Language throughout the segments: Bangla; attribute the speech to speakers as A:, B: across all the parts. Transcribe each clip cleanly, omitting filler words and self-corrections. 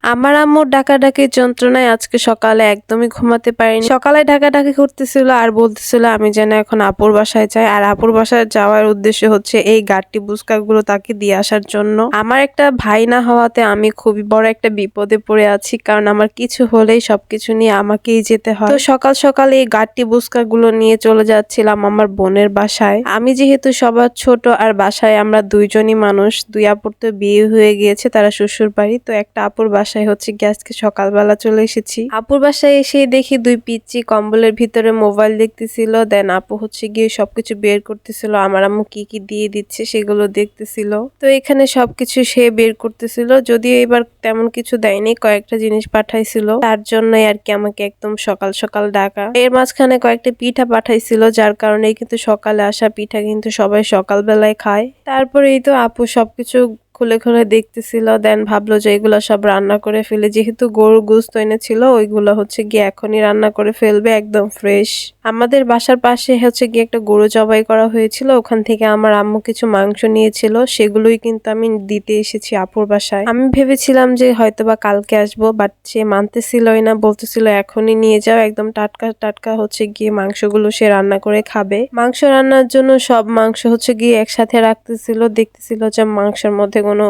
A: আমার আম্মুর ডাকাডাকির যন্ত্রণায় আজকে সকালে একদমই ঘুমাতে পারিনি। সকালে ডাকাডাকি করতেছিল আর বলতেছিল আমি যেন এখন আপুর বাসায় যাই, আর আপুর বাসায় যাওয়ার উদ্দেশ্য হচ্ছে এই গাট্টি বুস্কাগুলো তাকে দিয়ে আসার জন্য। আমার একটা ভাই না হওয়াতে আমি খুবই বড় একটা বিপদে পড়ে আছি, কারণ আমার কিছু হলেই সবকিছু নিয়ে আমাকেই যেতে হয়। তো সকাল সকাল এই গাট্টি বুস্কাগুলো নিয়ে চলে যাচ্ছিলাম আমার বোনের বাসায়। আমি যেহেতু সবার ছোট আর বাসায় আমরা দুইজনই মানুষ, দুই আপুর তো বিয়ে হয়ে গিয়েছে, তারা শ্বশুর বাড়ি। তো একটা আপুর বাসায় হচ্ছে গিয়ে আজকে সকালবেলা চলে এসেছি। আপুর বাসায় এসে দেখি দুই পিচ্চি কম্বলের ভিতরে মোবাইল দেখতেছিল, দেন আপু হচ্ছে গিয়ে সবকিছু বের করতেছিল, আমার আম্মু কি কি দিয়ে দিচ্ছে সেগুলো দেখতেছিল। তো এখানে সবকিছু সে বের করতেছিল, যদিও এবার তেমন কিছু দেয়নি, কয়েকটা জিনিস পাঠাইছিল, তার জন্যই আর কি আমাকে একদম সকাল সকাল ডাকা। এর মাঝখানে কয়েকটা পিঠা পাঠাইছিল, যার কারণে কিন্তু সকালে আসা পিঠা কিন্তু সবাই সকালবেলায় খায়। তারপরে এই তো আপু সবকিছু খুলে খুলে দেখতেছিল, দেন ভাবলো যে এগুলো সব রান্না করে ফেলে, যেহেতু গরু গোশত এনেছিল ওইগুলো হচ্ছে গিয়ে এখনই রান্না করে ফেলবে একদম ফ্রেশ। আমাদের বাসার পাশে হচ্ছে গিয়ে একটা গরু জবাই করা হয়েছিল, ওখান থেকে আমার আম্মু কিছু মাংস নিয়েছিল, সেগুলোই কিন্তু আমি দিতে এসেছি আপুর বাসায়। আমি ভেবেছিলাম যে হয়তোবা কালকে আসবো, বাট সে মানতেছিলই না, বলতেছিল এখনই নিয়ে যাও, একদম টাটকা টাটকা হচ্ছে গিয়ে মাংসগুলো সে রান্না করে খাবে। মাংস রান্নার জন্য সব মাংস হচ্ছে গিয়ে একসাথে রাখতেছিল, দেখতেছিল যে মাংসের মধ্যে কোনো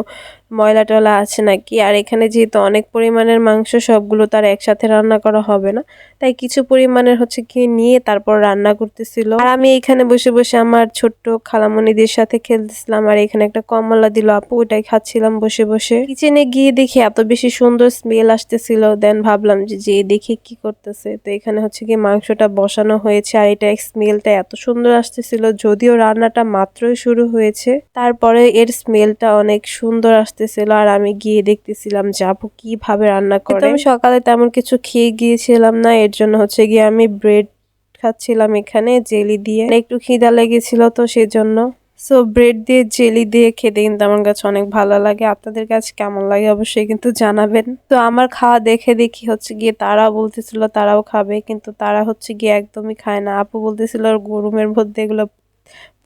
A: ময়লা টলা আছে নাকি। আর এখানে যেহেতু অনেক পরিমাণের মাংস, সবগুলো তার একসাথে রান্না করা হবে না, তাই কিছু পরিমাণের হচ্ছে কি নিয়ে তারপর রান্না করতেছিল। আর আমি এখানে বসে বসে আমার ছোট্ট খালামণিদের সাথে খেলতেছিলাম, আর এখানে একটা কমলা দিল আপু, ওটাই খাচ্ছিলাম বসে বসে। কিচেনে গিয়ে দেখি এত বেশি সুন্দর স্মেল আসতেছিল, দেন ভাবলাম যে দেখি কি করতেছে। তো এখানে হচ্ছে কি মাংসটা বসানো হয়েছে, আর এটা স্মেলটা এত সুন্দর আসতেছিল, যদিও রান্নাটা মাত্রই শুরু হয়েছে, তারপরে এর স্মেলটা অনেক সুন্দর আসতেছিল। আর আমি গিয়ে দেখতেছিলাম যে আপু কিভাবে রান্না করে। আমি সকালে তেমন কিছু খেয়ে গিয়েছিলাম না, এর জন্য হচ্ছে গিয়ে আমি ব্রেড খাচ্ছিলাম এখানে জেলি দিয়ে, একটু খিদা লেগেছিল তো সেজন্য। সো ব্রেড দিয়ে জেলি দিয়ে খেতে কিন্তু আমার কাছে অনেক ভালো লাগে। আপনাদের কাছে কেমন লাগে অবশ্যই কিন্তু জানাবেন। তো আমার খাওয়া দেখে দেখি হচ্ছে গিয়ে তারাও বলতেছিল তারাও খাবে, কিন্তু তারা হচ্ছে গিয়ে একদমই খায় না। আপু বলতেছিল গরমের মধ্যে এগুলো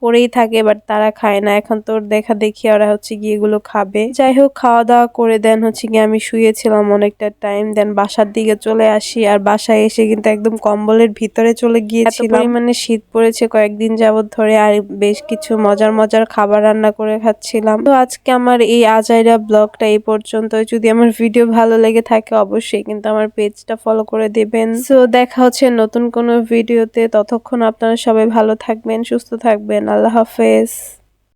A: পড়েই থাকে, বাট তারা খায় না। এখন তোর দেখা দেখি ওরা হচ্ছে গিয়ে এগুলো খাবে। যাই হোক, খাওয়া দাওয়া করে দেন হচ্ছে গিয়ে আমি শুয়েছিলাম অনেকটা টাইম, দেন বাসার দিকে চলে আসি। আর বাসায় এসে কিন্তু একদম কম্বলের ভিতরে চলে গিয়েছিলাম, এত পরিমাণে শীত পড়েছে কয়েকদিন যাবত ধরে, আর বেশ কিছু মজার মজার খাবার রান্না করে খাচ্ছিলাম। তো আজকে আমার এই আজাইরা ব্লগটা এই পর্যন্ত। যদি আমার ভিডিও ভালো লেগে থাকে অবশ্যই কিন্তু আমার পেজটা ফলো করে দেবেন। সো দেখা হচ্ছে নতুন কোনো ভিডিওতে, ততক্ষণ আপনারা সবাই ভালো থাকবেন, সুস্থ থাকবেন। আল্লাহ হাফেজ।